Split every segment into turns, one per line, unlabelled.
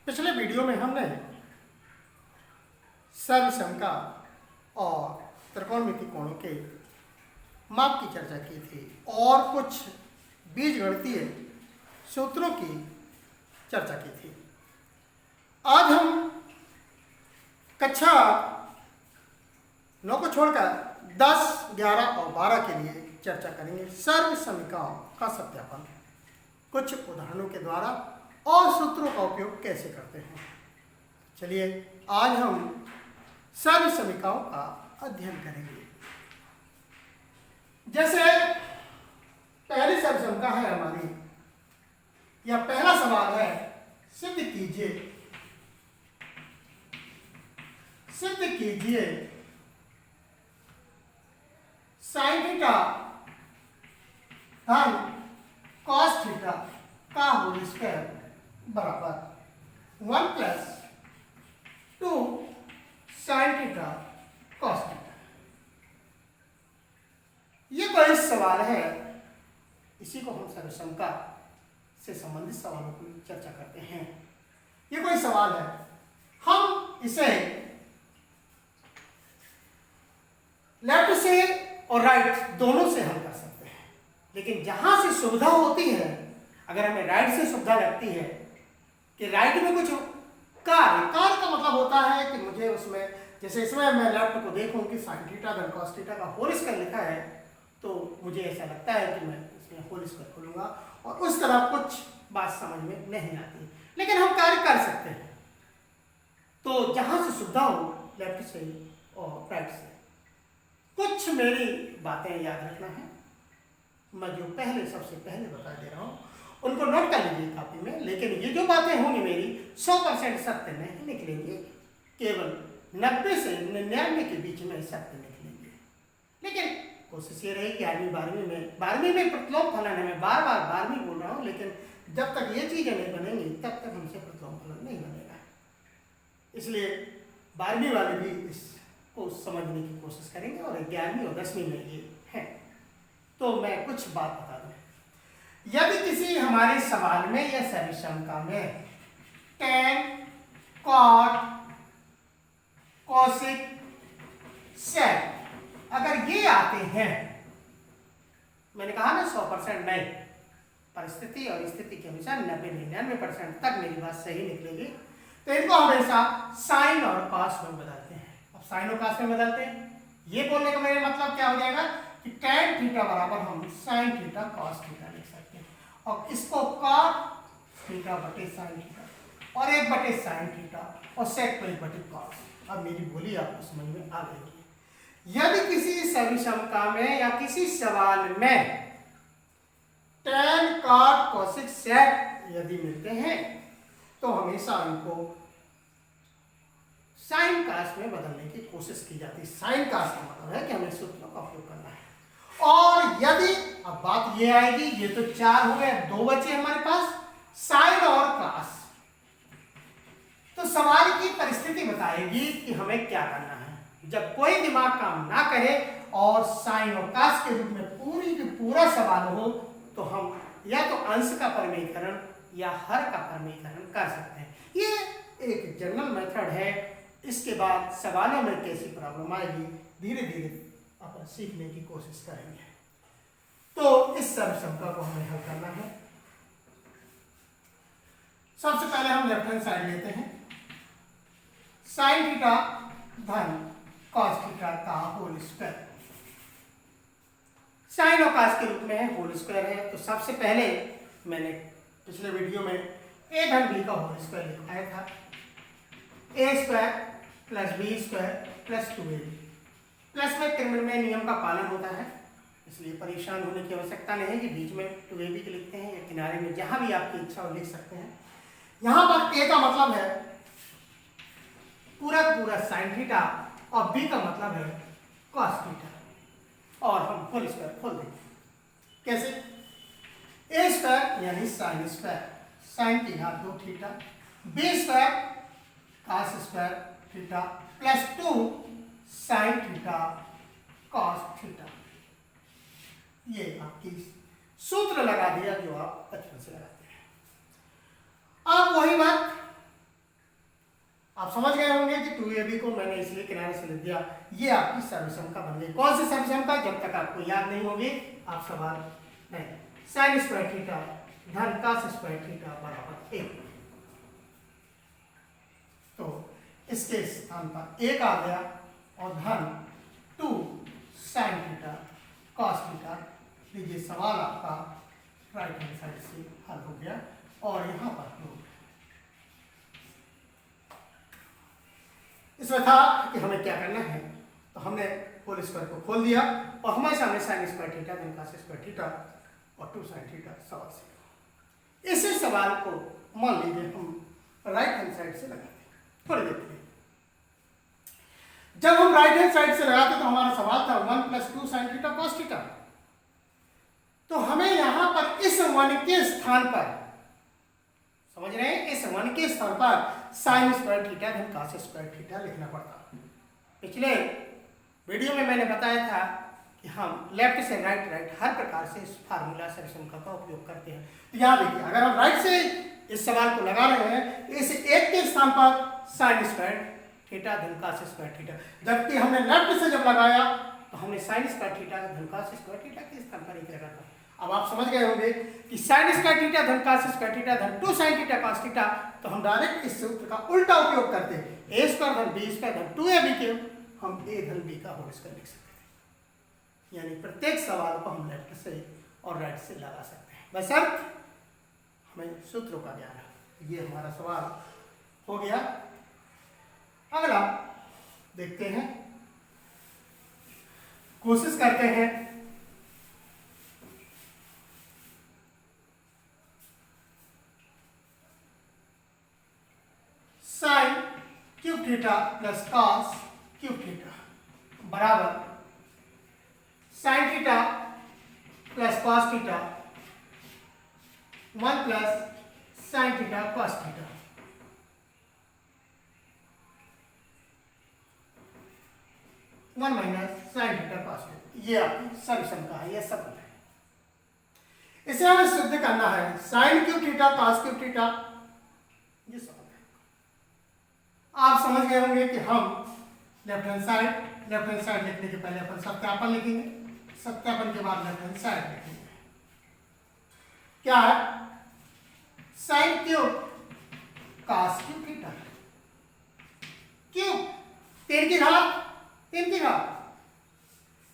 पिछले वीडियो में हमने सर्वसमता और त्रिकोणमिति कोणों के माप की चर्चा की थी और कुछ बीजगणितीय सूत्रों की चर्चा की थी। आज हम कक्षा 9 को छोड़कर 10, 11 और 12 के लिए चर्चा करेंगे सर्वसमीकरणों का सत्यापन, कुछ उदाहरणों के द्वारा और सूत्रों का उपयोग कैसे करते हैं। चलिए आज हम सर्वसमीकरणों का अध्ययन करेंगे। जैसे पहली सर्वसमीकरण है हमारी, या पहला सवाल है, सिद्ध कीजिए साइन थीटा धन कॉस थीटा का होल स्क्वायर बराबर 1 plus 2 sine theta cos theta. ये कोई सवाल है, इसी को हम सर्वसमता से संबंधित सवालों की चर्चा करते हैं। ये कोई सवाल है, हम इसे लेफ्ट से और राइट दोनों से हल कर सकते हैं, लेकिन जहां से सुविधा होती है, अगर हमें राइट से सुविधा लगती है कि राइट में कुछ कार्य का मतलब होता है कि मुझे उसमें, जैसे इसमें मैं लेफ्ट को देखूं कि साइन थीटा धन कॉस थीटा का होल स्क्वायर लिखा है, तो मुझे ऐसा लगता है कि मैं इसमें होल स्क्वायर खोलूंगा और उस तरह कुछ बात समझ में नहीं आती, लेकिन हम कार्य कर सकते हैं। तो जहां से सुविधा हो, लेफ्ट से और राइट से। कुछ मेरी बातें याद रखना है, मैं जो सबसे पहले बता दे रहा हूँ उनको नोट कर लीजिए कापी में, लेकिन ये जो बातें होंगी मेरी 100% सत्य नहीं निकलेंगे, केवल 90 से 99 के बीच में सत्य निकलेंगे। लेकिन कोशिश ये रहेगी कि आदमी 12वीं में प्रतिलोम फलन है, मैं बार 12वीं बोल रहा हूँ, लेकिन जब तक ये चीजें नहीं बनेंगी तब तक हमसे प्रतिलोम फलन नहीं बनेगा। इसलिए 12वीं वाले भी इसको समझने की कोशिश करेंगे और 11वीं और 10वीं में ये है। तो मैं कुछ बात बता दूं, यदि किसी हमारे सवाल में या सर्वसमता में tan, cot, cosec, sec अगर ये आते हैं, मैंने कहा ना 100% नहीं, परिस्थिति और स्थिति के अनुसार 90-99% तक मेरी बात सही निकलेगी, तो इनको हमेशा साइन और कॉस में बदलते हैं। अब साइन और कॉस में बदलते हैं, ये बोलने का मेरा मतलब क्या हो जाएगा कि tan थीटा बराबर हम साइन थीटा कॉस थीटा लिख सकते हैं, और इसको cot थीटा बटे साइन थीटा और 1 बटे साइन थीटा और sec को 1 बटे कॉस। अब मेरी बोली आपको समझ में आ गई। यदि किसी सर्वसमता में या किसी सवाल में tan, cot, cosec, sec यदि मिलते हैं, तो हमेशा इनको साइन कास में बदलने की कोशिश की जाती है। साइन कास का मतलब है कि हमें सूत्रों का उपयोग करना है। और यदि, अब बात ये आएगी, ये तो 4 हो गए, 2 बचे हमारे पास, साइन और कास। तो सवाल की परिस्थिति बताएगी कि हमें क्या करना है। जब कोई दिमाग काम ना करे और साइन और कास के रूप में पूरा सवाल हो, तो हम या तो अंश का परिमेयीकरण या हर का परिमेयीकरण कर सकते हैं। ये एक जनरल मेथड है। इसके बाद सवालों में कैसी प्रॉब्लम आएगी, धीरे धीरे अपन सीखने की कोशिश करेंगे। तो इस सर्वसमता को हमें हल करना है। सबसे पहले हम लेफ्ट हैंड साइड लेते हैं, साइन थीटा धन कॉस थीटा का होल स्क्वायर। साइन और कॉस के रूप में है, होल स्क्वायर है, तो सबसे पहले मैंने पिछले वीडियो में a धन b का होल स्क्वायर लिखाया था, a square plus b square plus 2ab। Plus में त्रिकोणमितीय नियम का पालन होता है, इसलिए परेशान होने की आवश्यकता नहीं है कि बीच में 2ab के लिखते हैं या किनारे में, जहां भी आपकी इच्छा हो लिख सकते हैं। यहां पर a का मतलब है पूरा साइन थीटा और b का मतलब है कॉस थीटा, और हम होल स्क्वायर खोल देंगे। कैसे? a स्क्वायर यानी sine square sine theta 2 theta, b square cos square theta plus 2 sine theta cos theta. ये आपकी सूत्र लगा दिया जो आप बचपन से लगाते हैं। अब वही बात समझ गए होंगे कि 2ab को मैंने इसलिए किनारे से लिख दिया, ये आपकी सर्वसमता बन गई। कौन सी सर्वसमता? जब तक आपको याद नहीं होगी आप सवाल नहीं। साइन स्क्वायर थीटा धन cos स्क्वायर थीटा बराबर 1। तो इसके स्थान पर 1 आ गया और धन 2 साइन थीटा cos थीटा। लीजिए सवाल आपका राइट हैंड साइड से हल हो गया और यहाँ पर इसमें था कि हमें क्या करना है, तो हमने होल स्क्वायर को खोल दिया और हमारे सामने साइन स्क्वायर थीटा धन cos स्क्वायर थीटा और 2 साइन थीटा सवाल से। इसी सवाल को मान लीजिए हम राइट हैंड साइड से लगाते हैं। थोड़ी देर के लिए जब हम राइट हैंड साइड से लगाते तो हमारा सवाल था 1 + 2 साइन थीटा cos थीटा। तो हमें यहां पर इस 1 के स्थान पर, समझ रहे हैं, इस 1 के स्थान पर साइन स्क्वायर थीटा धन cos स्क्वायर थीटा लिखना पड़ता। पिछले वीडियो में मैंने बताया था कि हम लेफ्ट से राइट हर प्रकार से इस फार्मूला सर्वसमता का उपयोग करते हैं। तो यहाँ देखिए, अगर हम राइट से इस सवाल को लगा रहे हैं, इस 1 के स्थान पर साइन स्क्वायर थीटा धन cos स्क्वायर थीटा, जबकि हमने लेफ्ट से जब लगाया तो हमने साइन स्क्वायर थीटा धन cos स्क्वायर थीटा के स्थान पर 1 लगा था। अब आप समझ गए होंगे कि साइन स्क्वायर थीटा धन cos स्क्वायर थीटा धन 2 साइन थीटा cos थीटा, तो हम डायरेक्ट इस सूत्र का उल्टा उपयोग करते हैं। a स्क्वायर धन b स्क्वायर धन 2ab के हम a धन b का होल स्क्वायर लिख सकते थे। यानी प्रत्येक सवाल को हम लेफ्ट से और राइट से लगा सकते हैं, बशर्ते हमें सूत्रों का ज्ञान है। ये हमारा सवाल हो गया। अगला देखते हैं, कोशिश करते हैं। Sine cube theta plus cos cube theta बराबर sine theta plus cos theta 1 plus sine theta cos theta. One minus sine theta cos theta. ये आपकी सर्वसमता है, ये सब है। इसे हमें सिद्ध करना है। Sign cube theta cos cube theta, ये सब आप समझ गए होंगे कि हम लेफ्ट हैंड साइड लिखने के पहले अपन सत्यापन लिखेंगे, सत्यापन के बाद लेफ्ट हैंड साइड लिखेंगे। क्या है? Sine cube cos cube theta, cube 3 की घात।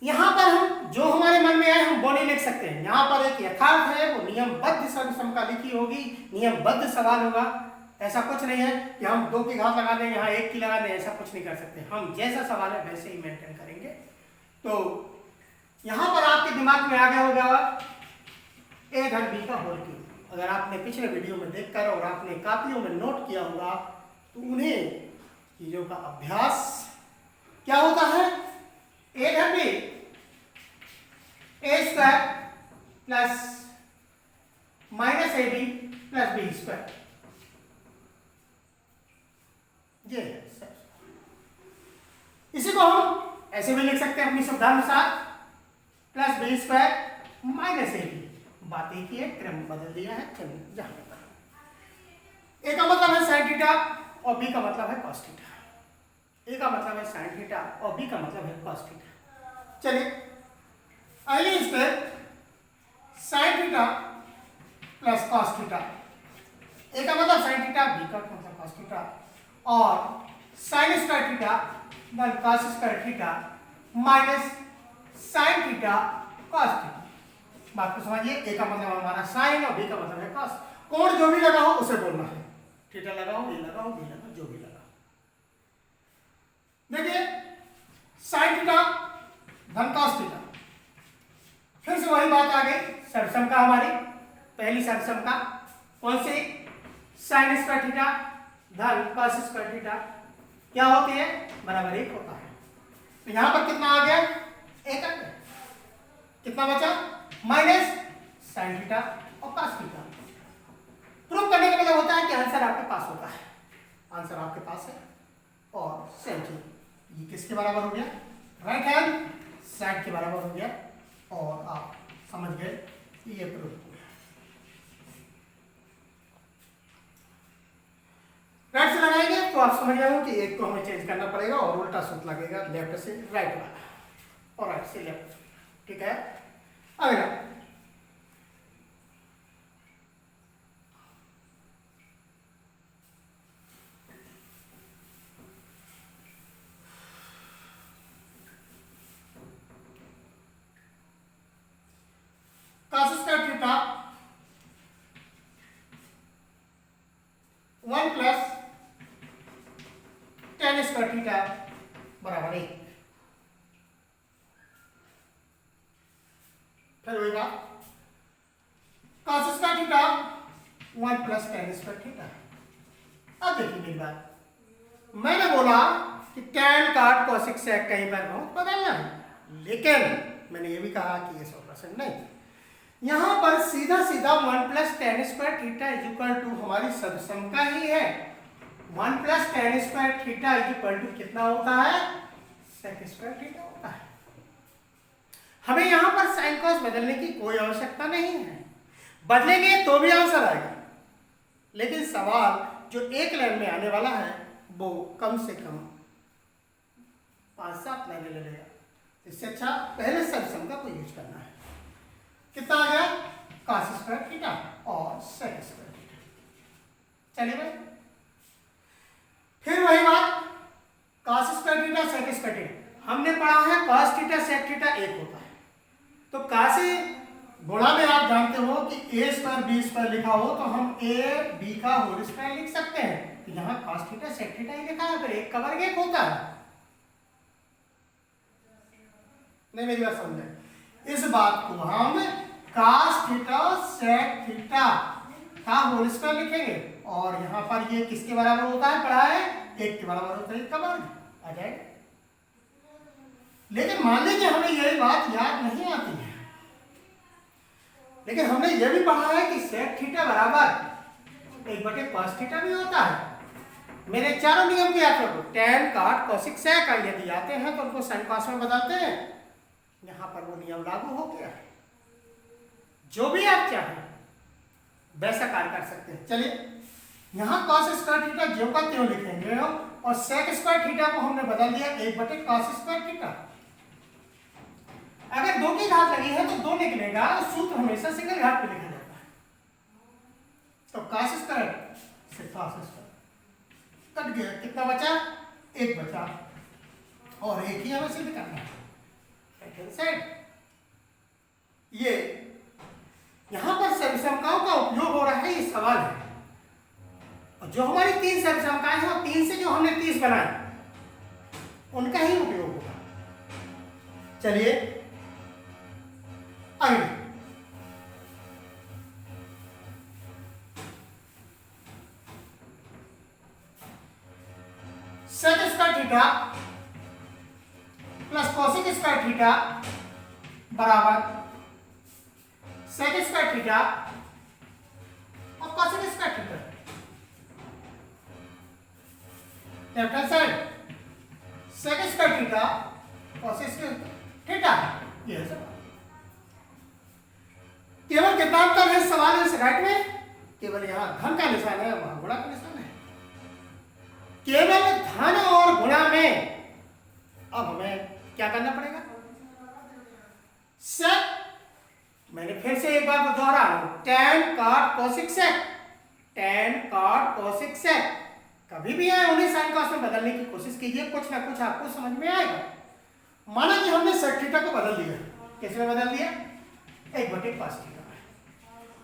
यहां पर हम जो हमारे मन में आए हम वो नहीं लिख सकते हैं। यहां पर एक यथार्थ है, वो नियमबद्ध सर्वसमता लिखी होगी, नियमबद्ध सवाल होगा। ऐसा कुछ नहीं है कि हम 2 की घात लगा दें, यहाँ 1 की लगा दें, ऐसा कुछ नहीं कर सकते। हम जैसा सवाल है वैसे ही मेंटेन करेंगे। तो यहाँ पर आपके दिमाग में आ गया होगा a धन b का होल क्यूब। अगर आपने पिछले वीडियो में देखकर और आपने कापियों में नोट किया होगा तो उन्हें चीजों का अभ्यास क्या होता है, a धन b a square plus minus ab plus b square, ये है। इसी को हम ऐसे भी लिख सकते हैं अपनी सुविधानुसार, plus B square minus A B. बात एक ही है, क्रम बदल दिया है। चलिए जहां ए का मतलब है साइन थीटा और बी का मतलब है कॉस थीटा। ए का मतलब है साइन थीटा और बी का मतलब है कॉस थीटा। चलिए अगली step, sine theta plus cos theta. A का मतलब साइन थीटा, बी का मतलब कॉस थीटा, और साइन स्क्वायर थीटा धन cos square theta minus sine theta cos theta. बात को समझिए, ए का मतलब हमारा साइन और बी का मतलब है cos। कोण जो भी लगा हो उसे बोलना है, थीटा लगाओ, ए लगाओ, बी लगाओ, जो भी लगाओ। देखिए साइन थीटा धन cos थीटा, फिर से वही बात आ गई। सर्वसमता हमारी पहली सर्वसमता कौन सी, साइन स्क्वायर थीटा धन cos स्क्वायर थीटा क्या होती है, बराबर 1 होता है। तो यहां पर कितना आ गया, 1 आ गया। कितना बचा, माइनस साइन थीटा और cos थीटा। प्रूव करने का मतलब होता है कि आंसर आपके पास होता है, आंसर आपके पास है। और सेम चीज ये किसके बराबर हो गया, राइट हैंड साइड के बराबर हो गया। और आप समझ गए ये प्रूव हो गया। राइट से लगाएंगे तो आप समझ गए हो कि एक को हमें चेंज करना पड़ेगा और उल्टा सूत्र लगेगा, लेफ्ट से राइट वाला और राइट से लेफ्ट। ठीक है, अगला cos square theta 1 plus tan square theta बराबर 1। फिर वही बात, cos square theta 1 plus tan square theta. अब देखिए मेरी बात, मैंने बोला कि tan cot cosec sec कहीं पर बहुत बदलना है, लेकिन मैंने ये भी कहा कि ये 100% नहीं। यहां पर सीधा सीधा 1 plus tan square theta is equal to हमारी सदसमका ही है। 1 plus tan square theta is equal to कितना होता है, sec स्क्वायर थीटा होता है। हमें यहां पर साइन कॉस बदलने की कोई आवश्यकता नहीं है, बदलेंगे तो भी आंसर आएगा, लेकिन सवाल जो एक लाइन में आने वाला है वो कम से कम 5-7 लाइनें ले लेगा। इससे अच्छा पहले सदसमका को यूज करना है। कितना आ गया, cos स्क्वायर थीटा और sec स्क्वायर थीटा। चलिए भाई, फिर वही बात, cos square theta sec square theta हमने पढ़ा है, cos थीटा sec थीटा एक होता है, तो काशी गुणा में आप जानते हो कि a स्क्वायर b स्क्वायर लिखा हो तो हम a b का होल स्क्वायर लिख सकते हैं। तो यहाँ cos थीटा sec थीटा ही लिखा है, फिर एक का वर्ग एक होता है। नहीं, मेरी बात समझे, इस बात को हम cos थीटा sec थीटा का होल स्क्वायर लिखेंगे और यहाँ पर ये किसके बराबर होता है, पढ़ा है, एक के बराबर होता है, एक का वर्ग आ जाएगा। लेकिन मान लीजिए हमें यही बात याद नहीं आती है, लेकिन हमने यह भी पढ़ा है कि sec थीटा बराबर 1/cos थीटा भी होता है। मेरे चारों नियम भी याद रखो, tan cot cosec sec का यदि आते हैं तो उनको sin cos में बदलते हैं, यहां पर वो नियम लागू हो गया है। जो भी आप चाहें वैसा कार्य कर सकते हैं। चलिए, यहां cos स्क्वायर थीटा ज्यों का त्यों लिखेंगे और sec स्क्वायर थीटा को हमने बदल दिया 1/cos स्क्वायर थीटा। अगर 2 की घात लगी है तो 2 निकलेगा, सूत्र हमेशा सिंगल घात पे लिखा जाता है। तो cos स्क्वायर से cos स्क्वायर कट गया, कितना बचा, 1 बचा, और एक ही हमें सिद्ध करना है राइट हैंड साइड। ये यहां पर सविषमताओं का उपयोग हो रहा है, ये सवाल है, और जो हमारी 3 सविषमताएं हैं और 3 से जो हमने 30 बनाए उनका ही उपयोग होगा। चलिए आगे, sec square theta plus cosec square theta बराबर sec स्क्वायर थीटा और cosec square theta. Left hand side sec square theta cosec square theta, ये सब केवल कितना अंतर है सवाल है, राइट में केवल यहाँ धन का निशान है, वहां गुणा का निशान है। केवल धन और गुणा में अब हमें क्या करना पड़ेगा, sec, मैंने फिर से एक बार दोहरा रहा हूं, tan cot cosec sec, tan cot cosec sec कभी भी आए उन्हें sin cos में बदलने की कोशिश कीजिए, कुछ ना कुछ आपको समझ में आएगा। माना कि हमने sec थीटा को बदल दिया, किस में बदल दिया, 1/cos थीटा,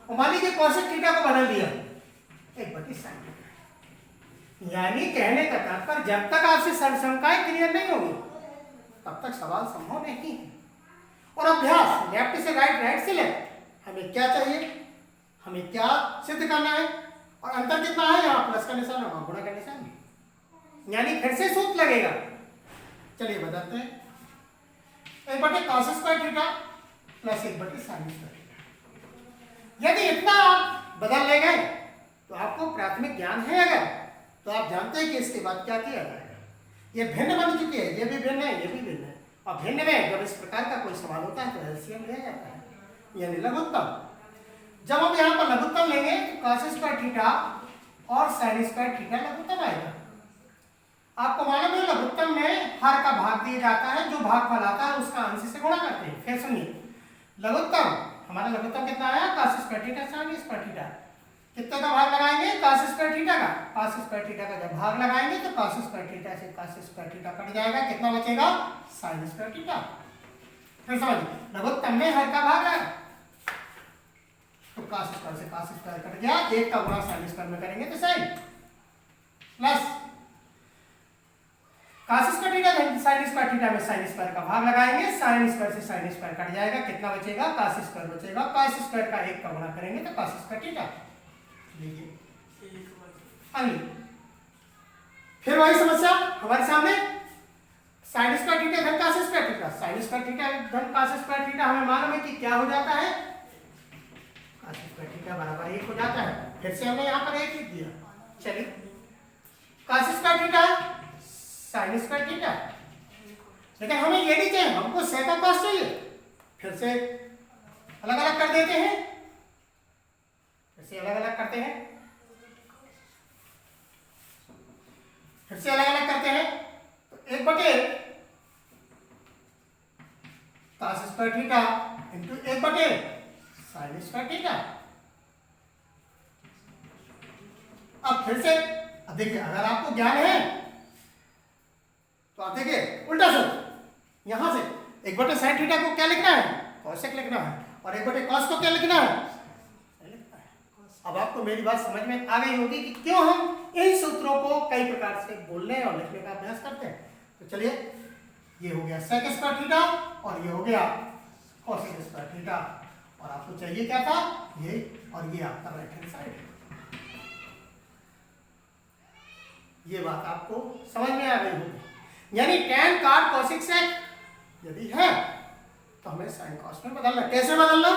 और मान लीजिए cosec थीटा को बदल दिया 1/sin थीटा। यानी कहने का तात्पर्य जब तक आपसे सविषमताएं क्लियर नहीं होगी तब तक सवाल संभव नहीं है। और अभ्यास लेफ्ट से राइट, राइट से लेफ्ट, हमें क्या चाहिए, हमें क्या सिद्ध करना है, और अंतर कितना है, यहाँ प्लस का निशान है, वहां गुणा का निशान है, यानी फिर से सूत्र लगेगा। चलिए बताते हैं, 1/cos square theta plus 1/sin square theta. यदि इतना आप बदल ले गए तो आपको प्राथमिक ज्ञान है अगर, तो आप जानते हैं कि इसके बाद क्या किया जाएगा। ये भिन्न बन चुकी है, ये भी भिन्न है, ये भी भिन्न है, और भिन्न में जब इस प्रकार का कोई सवाल होता है तो एलसीएम लिया जाता है, यानी लघुत्तम। जब हम यहाँ पर लघुत्तम लेंगे तो cos स्क्वायर थीटा और sin स्क्वायर थीटा लघुत्तम आएगा, आपको मालूम है लघुत्तम में हर का भाग दिया जाता है, जो भागफल आता है उसका अंश से गुणा करते हैं। फिर सुनिए, लघुत्तम हमारा लघुत्तम कितना आया, cos square theta sin square theta. कितने का भाग लगाएंगे, cos स्क्वायर थीटा का। cos स्क्वायर थीटा का जब भाग लगाएंगे तो cos स्क्वायर थीटा से cos स्क्वायर थीटा कट जाएगा, कितना बचेगा, sin स्क्वायर थीटा। फिर समझिए, लघुत्तम में हर का भाग है तो cos स्क्वायर से cos स्क्वायर कट गया, एक का गुणा sin स्क्वायर में करेंगे तो sin plus cos square theta sin square theta में sin स्क्वायर का भाग लगाएंगे, sin स्क्वायर से sin स्क्वायर कट जाएगा, कितना बचेगा, cos स्क्वायर बचेगा। cos स्क्वायर का एक का गुणा करेंगे तो cos स्क्वायर थीटा। अगली फिर वही समस्या हमारे सामने, sin स्क्वायर थीटा धन cos square theta. sin square theta धन cos स्क्वायर थीटा हमें मालूम है कि क्या हो जाता है, cos स्क्वायर थीटा बराबर 1 हो जाता है। फिर से हमने यहाँ पर 1 लिख दिया। चलिए, cos square theta sin square theta, लेकिन हमें ये नहीं चाहिए, हमको sec cos चाहिए। फिर से अलग अलग कर देते हैं, फिर से अलग अलग करते हैं, फिर से अलग अलग करते हैं। तो 1/, cos square theta into 1/, sin square theta. अब फिर से देखिए, अगर आपको ज्ञान है तो आप देखिए उल्टा सोच, यहां से 1/, sin थीटा को क्या लिखना है, cosec लिखना है, और 1/, cos को क्या लिखना है। अब आपको मेरी बात समझ में आ गई होगी कि क्यों हम इन सूत्रों को कई प्रकार से बोलने और लिखने का अभ्यास करते हैं। तो चलिए, ये हो गया sec स्क्वायर थीटा और ये हो गया cosec स्क्वायर थीटा, और आपको चाहिए क्या था, ये, और ये आपका राइट हैंड साइड। ये बात आपको समझ में आ गई होगी। यानी tan cot cosec sec यदि है तो हमें sin cos में बदलना। कैसे बदलना,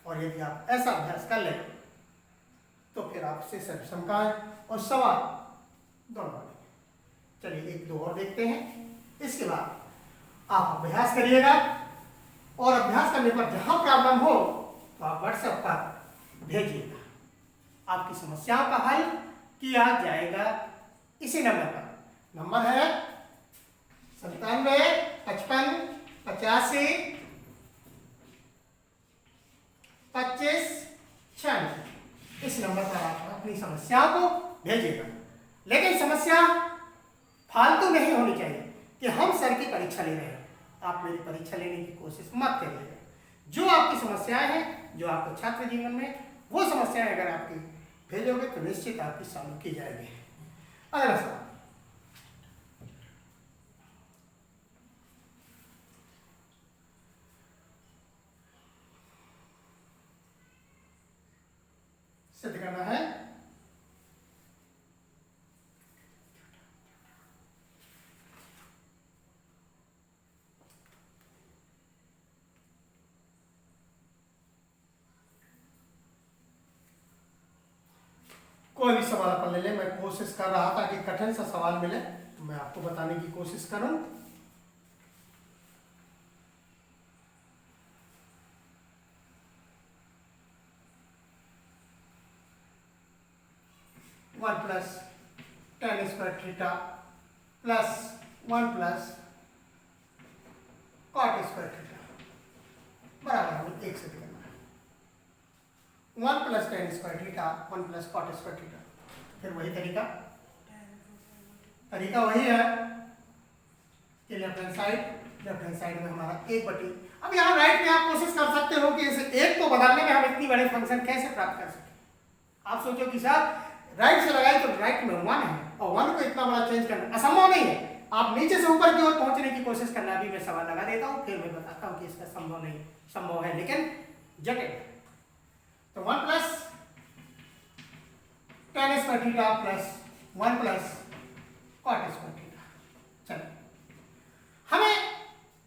और यदि आप ऐसा अभ्यास कर लें तो फिर आपसे सर्वसमकाय और सवाल दोनों बनेंगे। चलिए, 1-2 और देखते हैं, इसके बाद आप अभ्यास करिएगा, और अभ्यास करने पर जहां प्रॉब्लम हो तो आप व्हाट्सएप पर भेजिएगा। आपकी समस्याओं का हल किया जाएगा इसी नंबर पर। नंबर है 97 55 85 25 96। इस नंबर पर आप अपनी समस्याओं को भेजिएगा, लेकिन समस्या फालतू नहीं होनी चाहिए कि हम सर की परीक्षा ले रहे हैं। आप मेरी परीक्षा लेने की कोशिश मत करिएगा। जो आपकी समस्याएं हैं, जो आपको छात्र जीवन में, वो समस्याएं अगर आपकी भेजोगे तो निश्चित आपकी सॉल्व की जाएगी। अगला सवाल, सिद्ध करना है कोई भी सवाल अपन ले लें। मैं कोशिश कर रहा था कि कठिन सा सवाल मिले तो मैं आपको बताने की कोशिश करूं। One plus tan square theta plus 1 plus cot square theta बराबर हमें 1 से करना है। 1 plus tan square theta 1 plus cot square theta. फिर वही तरीका वही है कि लेफ्ट हैंड साइड में हमारा 1/। अब यहाँ राइट में आप कोशिश कर सकते हो कि इसे 1 को बदलने में हम इतनी बड़े फंक्शन कैसे प्राप्त कर सकें। आप सोचो कि सर राइट से लगाई तो राइट में 1 है और 1 को इतना बड़ा चेंज करना असंभव नहीं है। आप नीचे से ऊपर की ओर पहुंचने की कोशिश करना। अभी मैं सवाल लगा देता हूं, फिर मैं बताता हूं कि इसका संभव नहीं, संभव है लेकिन जटिल। तो 1 plus tan square theta plus 1 plus cot square theta. चलो, हमें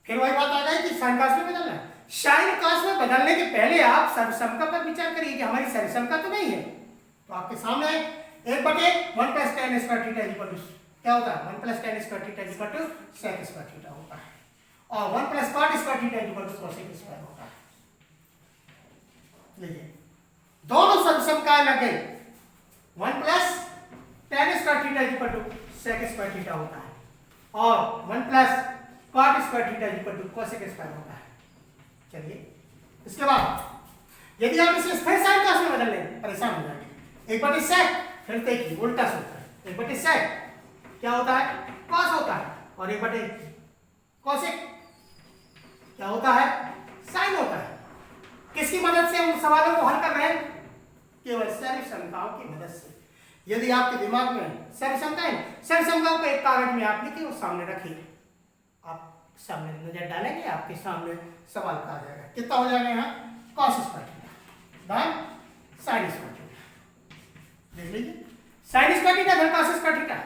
फिर वही बात आ गई कि sin cos में बदलना है। sin cos में बदलने के पहले आप सर्वसमता पर विचार करिए कि हमारी सर्वसमता तो नहीं है। तो आपके सामने 1/1 plus tan square theta equal to क्या होता है, 1 plus tan square theta equal to sec square theta होता है, और 1 plus cot square theta equal to cosec square होता है। देखिए, दोनों सर्वसमताएं लग गई। 1 plus tan square theta equal to sec square theta होता है और 1 plus cot square theta equal to cosec square होता है। चलिए इसके बाद यदि आप इसे स्थिर साइन कॉस में बदल लें परेशान हो जाएंगे। 1/sec फिर देखिए उल्टा सूत्र है। 1/sec क्या होता है? कॉस होता है और 1/cosec क्या होता है? साइन होता है। किसकी मदद से हम सवालों को हल कर रहे हैं? केवल सर्व समताओं की मदद से। यदि आपके दिमाग में सर्व समताएं, सर्व समताओं को एक कागज में आप लिखिए और सामने रखिए, आप सामने नजर डालेंगे, आपके सामने सवाल आ जाएगा। कितना हो जाएगा यहाँ? cos स्क्वायर थीटा धन sin स्क्वायर थीटा। देख लीजिए, sin स्क्वायर थीटा धन cos स्क्वायर थीटा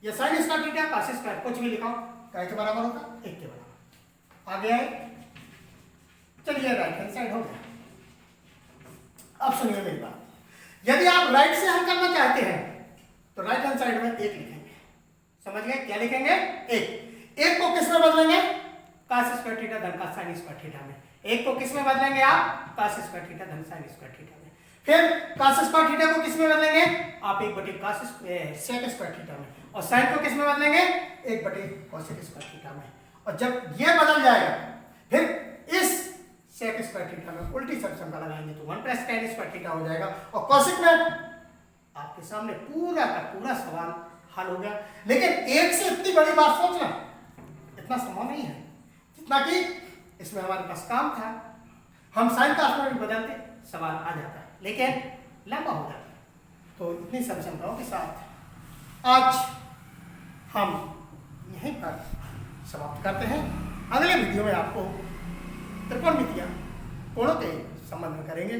या sin square theta cos square, कुछ भी लिखाओ क्या के बराबर होगा? 1 के बराबर। आगे आए, चलिए राइट हैंड साइड हो गया। अब सुनिए मेरी बात, यदि आप राइट से हल करना चाहते हैं तो राइट हैंड साइड में 1 लिखेंगे। समझ गए? क्या लिखेंगे? 1 को किस में बदलेंगे? cos स्क्वायर थीटा धन का sin स्क्वायर थीटा में। 1 को किस में बदलेंगे आप? cos स्क्वायर थीटा धन sin स्क्वायर थीटा में। फिर cos स्क्वायर थीटा को किस में बदलेंगे आप? 1/cos sec स्क्वायर थीटा में। और sin को किस में बदलेंगे? 1/cosec स्क्वायर थीटा में। और जब ये बदल जाएगा फिर इस sec स्क्वायर थीटा में उल्टी सर्वसमता लगाएंगे तो 1 प्लस tan स्क्वायर थीटा हो जाएगा। और cosec में आपके सामने पूरा का पूरा सवाल हल हो गया। लेकिन एक से इतनी बड़ी बात सोचना इतना संभव नहीं है जितना कि इसमें हमारे पास काम था। हम साइन का में बदलते सवाल आ जाता है लेकिन लंबा हो जाता है। तो इतनी सर्वसमताओं के साथ आज हम यहीं पर समाप्त करते हैं। अगले वीडियो में आपको त्रिकोणमितीय कोणों के संबंध में करेंगे।